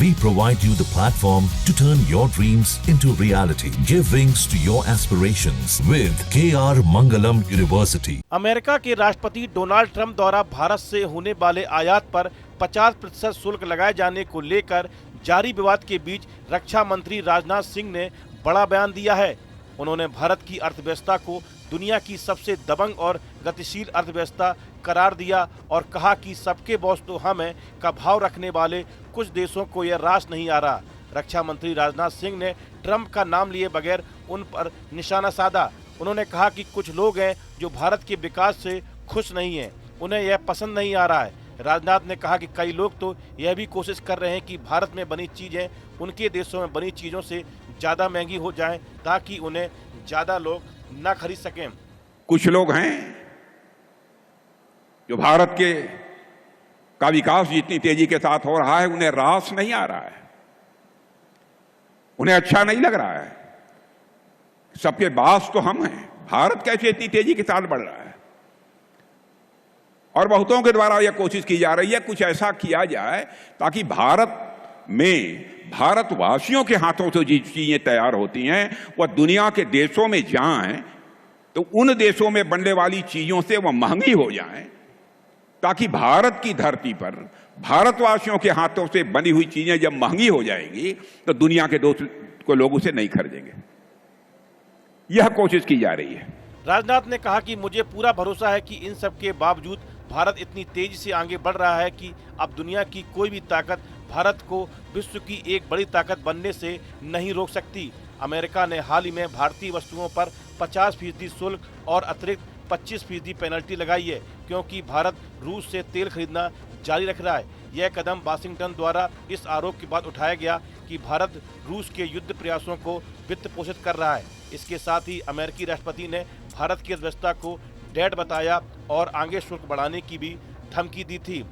We provide you the platform to turn your dreams into reality. Give wings to your aspirations with KR Mangalam University. America के राष्ट्रपति Donald Trump द्वारा भारत से होने वाले आयात पर 50% शुल्क लगाए जाने को लेकर जारी विवाद के बीच रक्षा मंत्री राजनाथ सिंह ने बड़ा बयान दिया है। उन्होंने भारत की अर्थव्यवस्था को दुनिया की सबसे दबंग और गतिशील अर्थव्यवस्था करार दिया और कहा कि सबके बॉस तो हम हैं का भाव रखने वाले कुछ देशों को यह रास नहीं आ रहा। रक्षा मंत्री राजनाथ सिंह ने ट्रंप का नाम लिए बगैर उन पर निशाना साधा। उन्होंने कहा कि कुछ लोग हैं जो भारत के विकास से खुश नहीं हैं, उन्हें यह पसंद नहीं आ रहा है। राजनाथ ने कहा कि कई लोग तो यह भी कोशिश कर रहे हैं कि भारत में बनी चीज़ें उनके देशों में बनी चीज़ों से ज़्यादा महंगी हो जाएं ताकि उन्हें ज़्यादा लोग न खरीद सकें। कुछ लोग हैं जो भारत के का विकास जितनी तेजी के साथ हो रहा है उन्हें रास नहीं आ रहा है, उन्हें अच्छा नहीं लग रहा है। सबके बास तो हम हैं, भारत कैसे इतनी तेजी के साथ बढ़ रहा है। और बहुतों के द्वारा यह कोशिश की जा रही है कुछ ऐसा किया जाए ताकि भारत में भारतवासियों के हाथों से जो चीजें तैयार होती हैं वह दुनिया के देशों में जाएं तो उन देशों में बनने वाली चीजों से वह महंगी हो जाएं, ताकि भारत की धरती पर भारतवासियों के हाथों से बनी हुई चीजें जब महंगी हो जाएंगी तो दुनिया के दोस्त लोग उसे नहीं खरीदेंगे। यह कोशिश की जा रही है। राजनाथ ने कहा कि मुझे पूरा भरोसा है कि इन सब के बावजूद भारत इतनी तेजी से आगे बढ़ रहा है कि अब दुनिया की कोई भी ताकत भारत को विश्व की एक बड़ी ताकत बनने से नहीं रोक सकती। अमेरिका ने हाल ही में भारतीय वस्तुओं पर 50% शुल्क और अतिरिक्त 25% पेनल्टी लगाई है क्योंकि भारत रूस से तेल खरीदना जारी रख रहा है। यह कदम वाशिंगटन द्वारा इस आरोप के बाद उठाया गया कि भारत रूस के युद्ध प्रयासों को वित्त पोषित कर रहा है। इसके साथ ही अमेरिकी राष्ट्रपति ने भारत की अर्थव्यवस्था को डेड बताया और आगे शुल्क बढ़ाने की भी धमकी दी थी।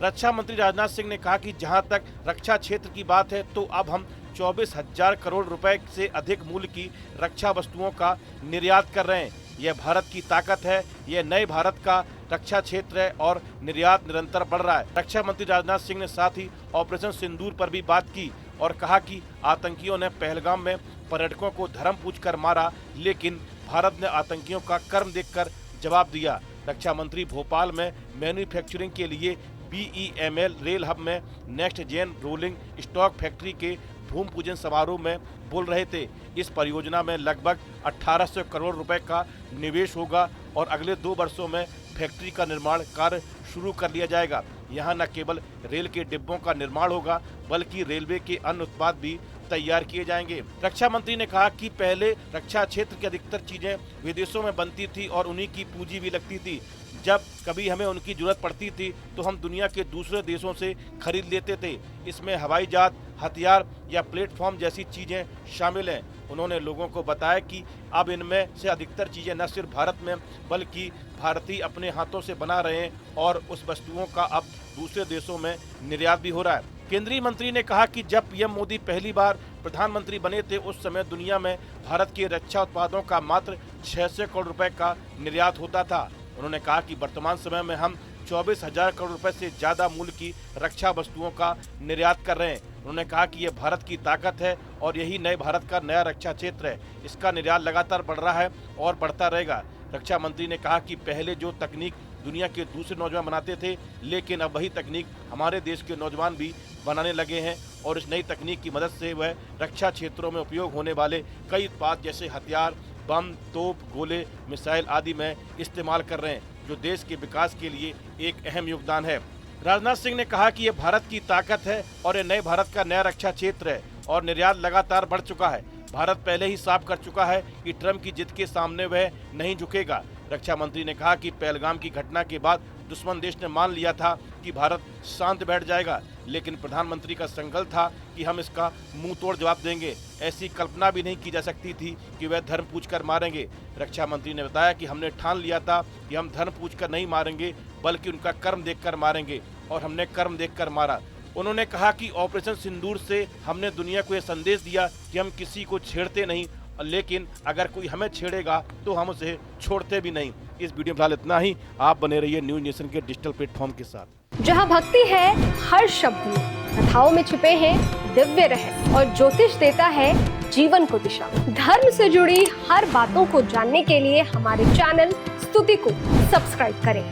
रक्षा मंत्री राजनाथ सिंह ने कहा कि जहां तक रक्षा क्षेत्र की बात है तो अब हम 24,000 करोड़ रुपए से अधिक मूल्य की रक्षा वस्तुओं का निर्यात कर रहे हैं। यह भारत की ताकत है, यह नए भारत का रक्षा क्षेत्र है और निर्यात निरंतर बढ़ रहा है। रक्षा मंत्री राजनाथ सिंह ने साथ ही ऑपरेशन सिंदूर पर भी बात की और कहा कि आतंकियों ने पहलगाम में पर्यटकों को धर्म पूछकर मारा, लेकिन भारत ने आतंकियों का कर्म देखकर जवाब दिया। रक्षा मंत्री भोपाल में मैन्युफैक्चरिंग के लिए BEML रेल हब में next gen rolling stock factory के भूमि पूजन समारोह में बोल रहे थे। इस परियोजना में लगभग 1800 करोड़ रुपए का निवेश होगा और अगले 2 वर्षों में फैक्ट्री का निर्माण कार्य शुरू कर लिया जाएगा। यहाँ न केवल रेल के डिब्बों का निर्माण होगा बल्कि रेलवे के अन्य उत्पाद भी तैयार किए जाएंगे। रक्षा मंत्री ने कहा कि पहले रक्षा क्षेत्र की अधिकतर चीजें विदेशों में बनती थी और उन्हीं की पूंजी भी लगती थी। जब कभी हमें उनकी जरूरत पड़ती थी तो हम दुनिया के दूसरे देशों से खरीद लेते थे। इसमें हवाई जहाज, हथियार या प्लेटफॉर्म जैसी चीजें शामिल हैं। उन्होंने लोगों को बताया कि अब इनमें से अधिकतर चीजें न सिर्फ भारत में बल्कि भारतीय अपने हाथों से बना रहे हैं और उस वस्तुओं का अब दूसरे देशों में निर्यात भी हो रहा है। केंद्रीय मंत्री ने कहा कि जब पीएम मोदी पहली बार प्रधानमंत्री बने थे उस समय दुनिया में भारत के रक्षा उत्पादों का मात्र 600 करोड़ रुपए का निर्यात होता था। उन्होंने कहा कि वर्तमान समय में हम 24,000 करोड़ रुपए से ज्यादा मूल्य की रक्षा वस्तुओं का निर्यात कर रहे हैं। उन्होंने कहा कि यह भारत की ताकत है और यही नए भारत का नया रक्षा क्षेत्र है। इसका निर्यात लगातार बढ़ रहा है और बढ़ता रहेगा। रक्षा मंत्री ने कहा कि पहले जो तकनीक दुनिया के दूसरे नौजवान बनाते थे, लेकिन अब वही तकनीक हमारे देश के नौजवान भी बनाने लगे हैं और इस नई तकनीक की मदद से वह रक्षा क्षेत्रों में उपयोग होने वाले कई उत्पाद जैसे हथियार, बम, तोप, गोले, मिसाइल आदि में इस्तेमाल कर रहे हैं, जो देश के विकास के लिए एक अहम योगदान है। राजनाथ सिंह ने कहा कि यह भारत की ताकत है और यह नए भारत का नया रक्षा क्षेत्र है और निर्यात लगातार बढ़ चुका है। भारत पहले ही साफ कर चुका है कि ट्रंप की जिद के सामने वह नहीं झुकेगा। रक्षा मंत्री ने कहा कि पहलगाम की घटना के बाद दुश्मन देश ने मान लिया था कि भारत शांत बैठ जाएगा, लेकिन प्रधानमंत्री का संकल्प था कि हम इसका मुंह तोड़ जवाब देंगे। ऐसी कल्पना भी नहीं की जा सकती थी कि वह धर्म पूछकर मारेंगे। रक्षा मंत्री ने बताया कि हमने ठान लिया था कि हम धर्म पूछकर नहीं मारेंगे बल्कि उनका कर्म देखकर मारेंगे और हमने कर्म देखकर मारा। उन्होंने कहा कि ऑपरेशन सिंदूर से हमने दुनिया को यह संदेश दिया कि हम किसी को छेड़ते नहीं, लेकिन अगर कोई हमें छेड़ेगा तो हम उसे छोड़ते भी नहीं। इस वीडियो में फिलहाल इतना ही। आप बने रहिए न्यूज नेशन के डिजिटल प्लेटफॉर्म के साथ। जहां भक्ति है हर शब्द में, कथाओं में छुपे हैं दिव्य रहस्य और ज्योतिष देता है जीवन को दिशा। धर्म से जुड़ी हर बातों को जानने के लिए हमारे चैनल स्तुति को सब्सक्राइब करें।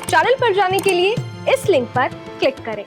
चैनल पर जाने के लिए इस लिंक पर क्लिक करें।